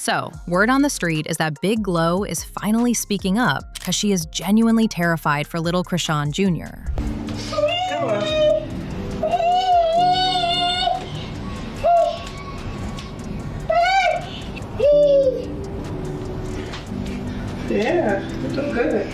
So, word on the street is that Big Glo is finally speaking up because she is genuinely terrified for little Chrisean Jr. Come on. Yeah, you're doing good.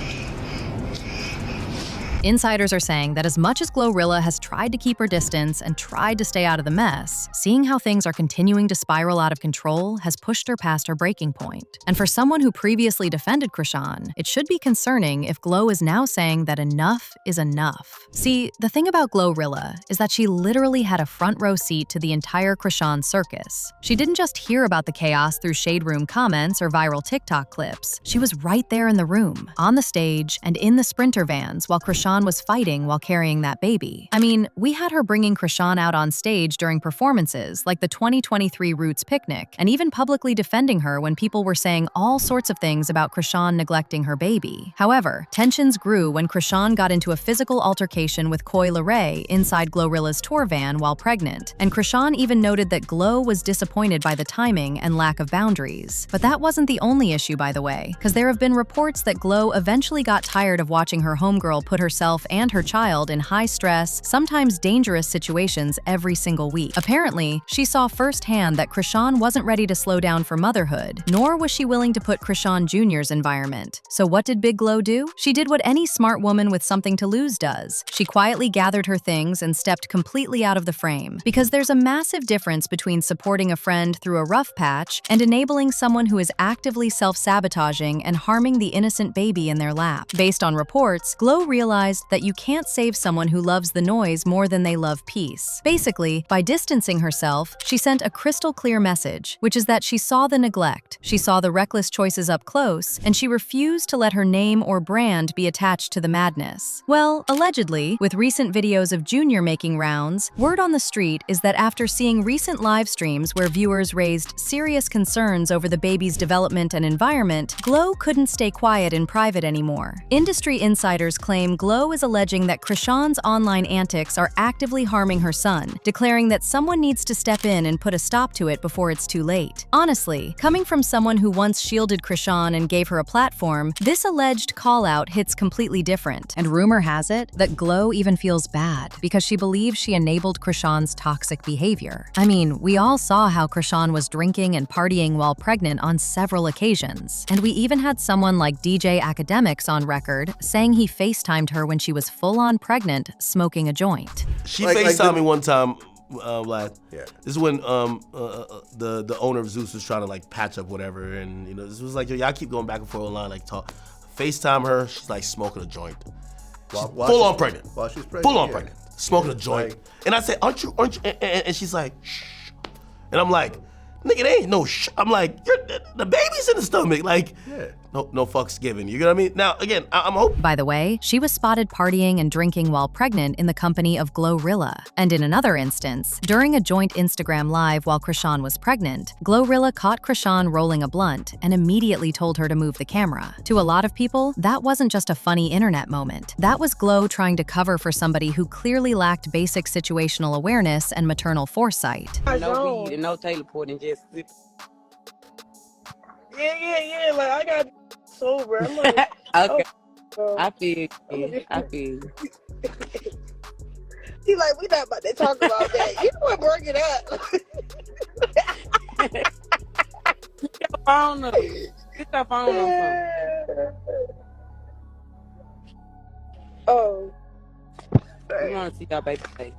Insiders are saying that as much as GloRilla has tried to keep her distance and tried to stay out of the mess, seeing how things are continuing to spiral out of control has pushed her past her breaking point. And for someone who previously defended Chrisean, it should be concerning if Glo is now saying that enough is enough. See, the thing about GloRilla is that she literally had a front row seat to the entire Chrisean circus. She didn't just hear about the chaos through shade room comments or viral TikTok clips. She was right there in the room, on the stage, and in the Sprinter vans while Chrisean was fighting while carrying that baby. I mean, we had her bringing Chrisean out on stage during performances like the 2023 Roots picnic, and even publicly defending her when people were saying all sorts of things about Chrisean neglecting her baby. However, tensions grew when Chrisean got into a physical altercation with Coi Leray inside GloRilla's tour van while pregnant, and Chrisean even noted that Glo was disappointed by the timing and lack of boundaries. But that wasn't the only issue, by the way, because there have been reports that Glo eventually got tired of watching her homegirl put herself and her child in high-stress, sometimes dangerous situations every single week. Apparently, she saw firsthand that Chrisean wasn't ready to slow down for motherhood, nor was she willing to put Chrisean Jr.'s environment. So what did Big Glo do? She did what any smart woman with something to lose does. She quietly gathered her things and stepped completely out of the frame. Because there's a massive difference between supporting a friend through a rough patch and enabling someone who is actively self-sabotaging and harming the innocent baby in their lap. Based on reports, Glo realized that you can't save someone who loves the noise more than they love peace. Basically, by distancing herself, she sent a crystal clear message, which is that she saw the neglect, she saw the reckless choices up close, and she refused to let her name or brand be attached to the madness. Well, allegedly, with recent videos of Junior making rounds, word on the street is that after seeing recent live streams where viewers raised serious concerns over the baby's development and environment, Glo couldn't stay quiet in private anymore. Industry insiders claim Glo is alleging that Chrisean's online antics are actively harming her son, declaring that someone needs to step in and put a stop to it before it's too late. Honestly, coming from someone who once shielded Chrisean and gave her a platform, this alleged call-out hits completely different. And rumor has it that Glo even feels bad because she believes she enabled Chrisean's toxic behavior. I mean, we all saw how Chrisean was drinking and partying while pregnant on several occasions. And we even had someone like DJ Academics on record saying he FaceTimed her when she was full-on pregnant, smoking a joint. She FaceTimed me one time, lad. Yeah. This is when the owner of Zeus was trying to like patch up whatever, and you know, this was like, yo, y'all keep going back and forth online, like talk. FaceTime her, she's like smoking a joint. Full on pregnant. While she's pregnant. Full on pregnant. Smoking a joint. And I said, aren't you, and she's like, shh. And I'm like, nigga, they ain't no shh. I'm like, the baby's in the stomach. Like, no fucks given. You know what I mean? Now, again, I'm hoping. By the way, she was spotted partying and drinking while pregnant in the company of GloRilla. And in another instance, during a joint Instagram live while Chrisean was pregnant, GloRilla caught Chrisean rolling a blunt and immediately told her to move the camera. To a lot of people, that wasn't just a funny internet moment. That was Glo trying to cover for somebody who clearly lacked basic situational awareness and maternal foresight. No weed and no Taylor Port and just sip. Yeah, like I got sober. I'm like, okay. I feel you. I feel you. He's like, we not about to talk about that. You know what, bring it up. Get your phone up. Get your phone up. Oh. We want to see your baby face.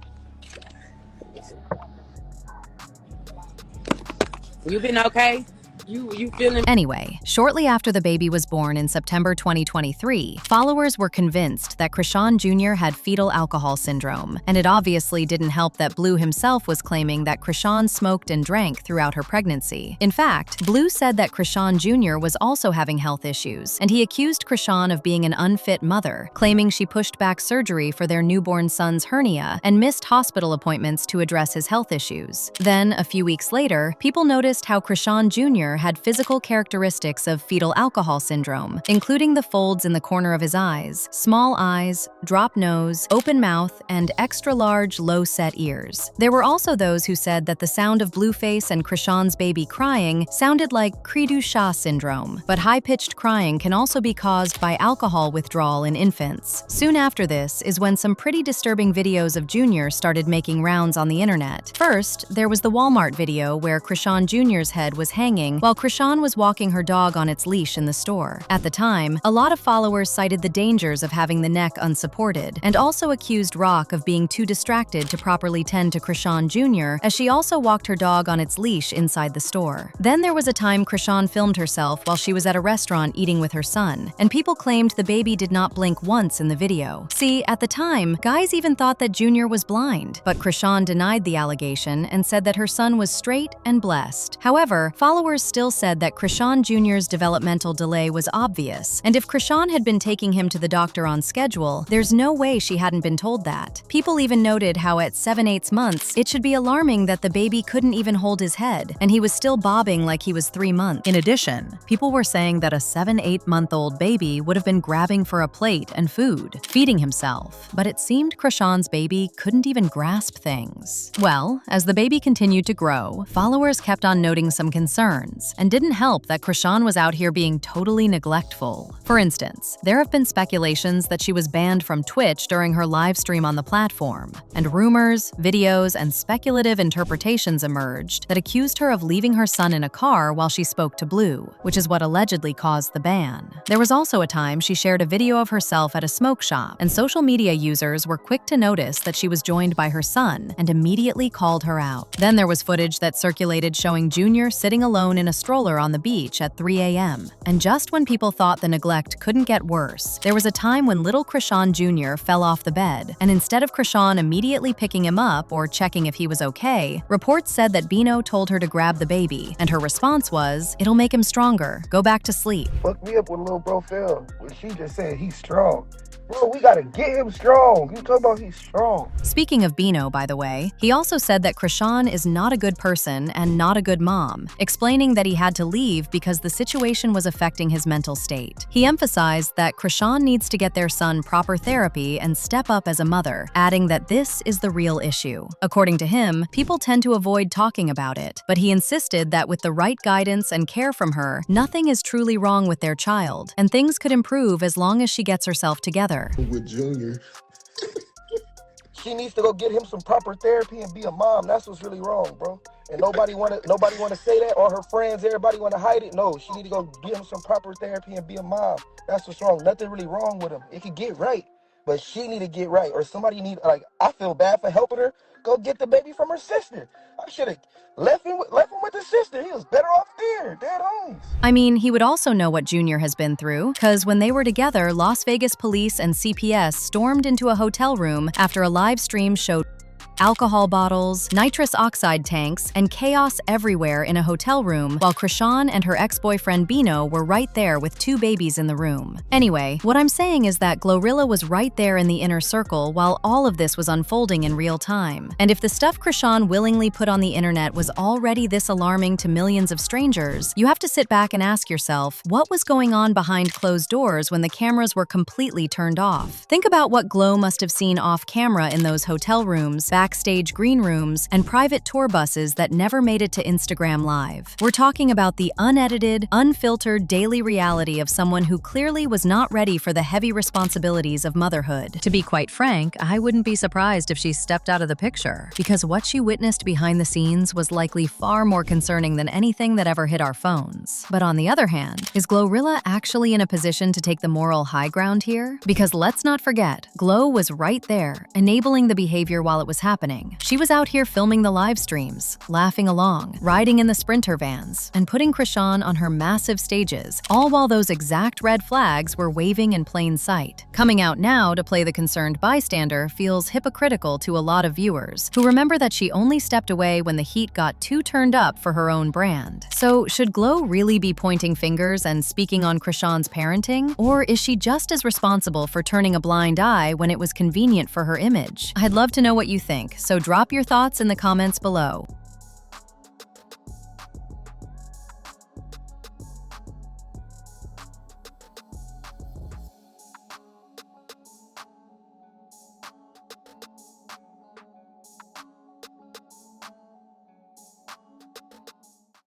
You been okay? You feeling? Anyway, shortly after the baby was born in September 2023, followers were convinced that Chrisean Jr. had fetal alcohol syndrome, and it obviously didn't help that Blue himself was claiming that Chrisean smoked and drank throughout her pregnancy. In fact, Blue said that Chrisean Jr. was also having health issues, and he accused Chrisean of being an unfit mother, claiming she pushed back surgery for their newborn son's hernia and missed hospital appointments to address his health issues. Then, a few weeks later, people noticed how Chrisean Jr. Jr. had physical characteristics of fetal alcohol syndrome, including the folds in the corner of his eyes, small eyes, drop nose, open mouth, and extra-large, low-set ears. There were also those who said that the sound of Blueface and Chrisean's baby crying sounded like cri-du-chat syndrome, but high-pitched crying can also be caused by alcohol withdrawal in infants. Soon after this is when some pretty disturbing videos of Jr. started making rounds on the internet. First, there was the Walmart video where Chrisean Jr.'s head was hanging while Chrisean was walking her dog on its leash in the store. At the time, a lot of followers cited the dangers of having the neck unsupported, and also accused Rock of being too distracted to properly tend to Chrisean Jr., as she also walked her dog on its leash inside the store. Then there was a time Chrisean filmed herself while she was at a restaurant eating with her son, and people claimed the baby did not blink once in the video. See, at the time, guys even thought that Jr. was blind, but Chrisean denied the allegation and said that her son was straight and blessed. However, followers still said that Chrisean Jr.'s developmental delay was obvious, and if Chrisean had been taking him to the doctor on schedule, there's no way she hadn't been told that. People even noted how at 7/8 months, it should be alarming that the baby couldn't even hold his head, and he was still bobbing like he was 3 months. In addition, people were saying that a 7-8-month-old baby would have been grabbing for a plate and food, feeding himself, but it seemed Chrisean's baby couldn't even grasp things. Well, as the baby continued to grow, followers kept on noting some concerns, and didn't help that Chrisean was out here being totally neglectful. For instance, there have been speculations that she was banned from Twitch during her live stream on the platform, and rumors, videos, and speculative interpretations emerged that accused her of leaving her son in a car while she spoke to Blue, which is what allegedly caused the ban. There was also a time she shared a video of herself at a smoke shop, and social media users were quick to notice that she was joined by her son and immediately called her out. Then there was footage that circulated showing Jr. sitting alone in a stroller on the beach at 3 a.m. And just when people thought the neglect couldn't get worse, there was a time when little Chrisean Jr. fell off the bed, and instead of Chrisean immediately picking him up or checking if he was okay, reports said that Bino told her to grab the baby, and her response was, "It'll make him stronger. Go back to sleep." Fuck me up when little bro fell. When she just said he's strong. Bro, we gotta get him strong. You talking about he's strong. Speaking of Bino, by the way, he also said that Chrisean is not a good person and not a good mom, explaining that he had to leave because the situation was affecting his mental state. He emphasized that Chrisean needs to get their son proper therapy and step up as a mother, adding that this is the real issue. According to him, people tend to avoid talking about it, but he insisted that with the right guidance and care from her, nothing is truly wrong with their child, and things could improve as long as she gets herself together. With Junior. She needs to go get him some proper therapy and be a mom. That's what's really wrong, bro. And nobody wanna say that, or her friends, everybody wanna hide it. No, she need to go get him some proper therapy and be a mom. That's what's wrong. Nothing really wrong with him. It could get right, but she need to get right, or somebody need, like, I feel bad for helping her. Go get the baby from her sister. I should have left him with the sister. He was better off there, dead homes. I mean, he would also know what Junior has been through, because when they were together, Las Vegas police and CPS stormed into a hotel room after a live stream showed alcohol bottles, nitrous oxide tanks, and chaos everywhere in a hotel room, while Chrisean and her ex-boyfriend Bino were right there with 2 babies in the room. Anyway, what I'm saying is that GloRilla was right there in the inner circle while all of this was unfolding in real time. And if the stuff Chrisean willingly put on the internet was already this alarming to millions of strangers, you have to sit back and ask yourself, what was going on behind closed doors when the cameras were completely turned off? Think about what Glo must have seen off camera in those hotel rooms, backstage green rooms, and private tour buses that never made it to Instagram Live. We're talking about the unedited, unfiltered daily reality of someone who clearly was not ready for the heavy responsibilities of motherhood. To be quite frank, I wouldn't be surprised if she stepped out of the picture, because what she witnessed behind the scenes was likely far more concerning than anything that ever hit our phones. But on the other hand, is GloRilla actually in a position to take the moral high ground here? Because let's not forget, Glo was right there, enabling the behavior while it was happening. She was out here filming the live streams, laughing along, riding in the Sprinter vans, and putting Chrisean on her massive stages, all while those exact red flags were waving in plain sight. Coming out now to play the concerned bystander feels hypocritical to a lot of viewers, who remember that she only stepped away when the heat got too turned up for her own brand. So should Glo really be pointing fingers and speaking on Chrisean's parenting? Or is she just as responsible for turning a blind eye when it was convenient for her image? I'd love to know what you think, so drop your thoughts in the comments below.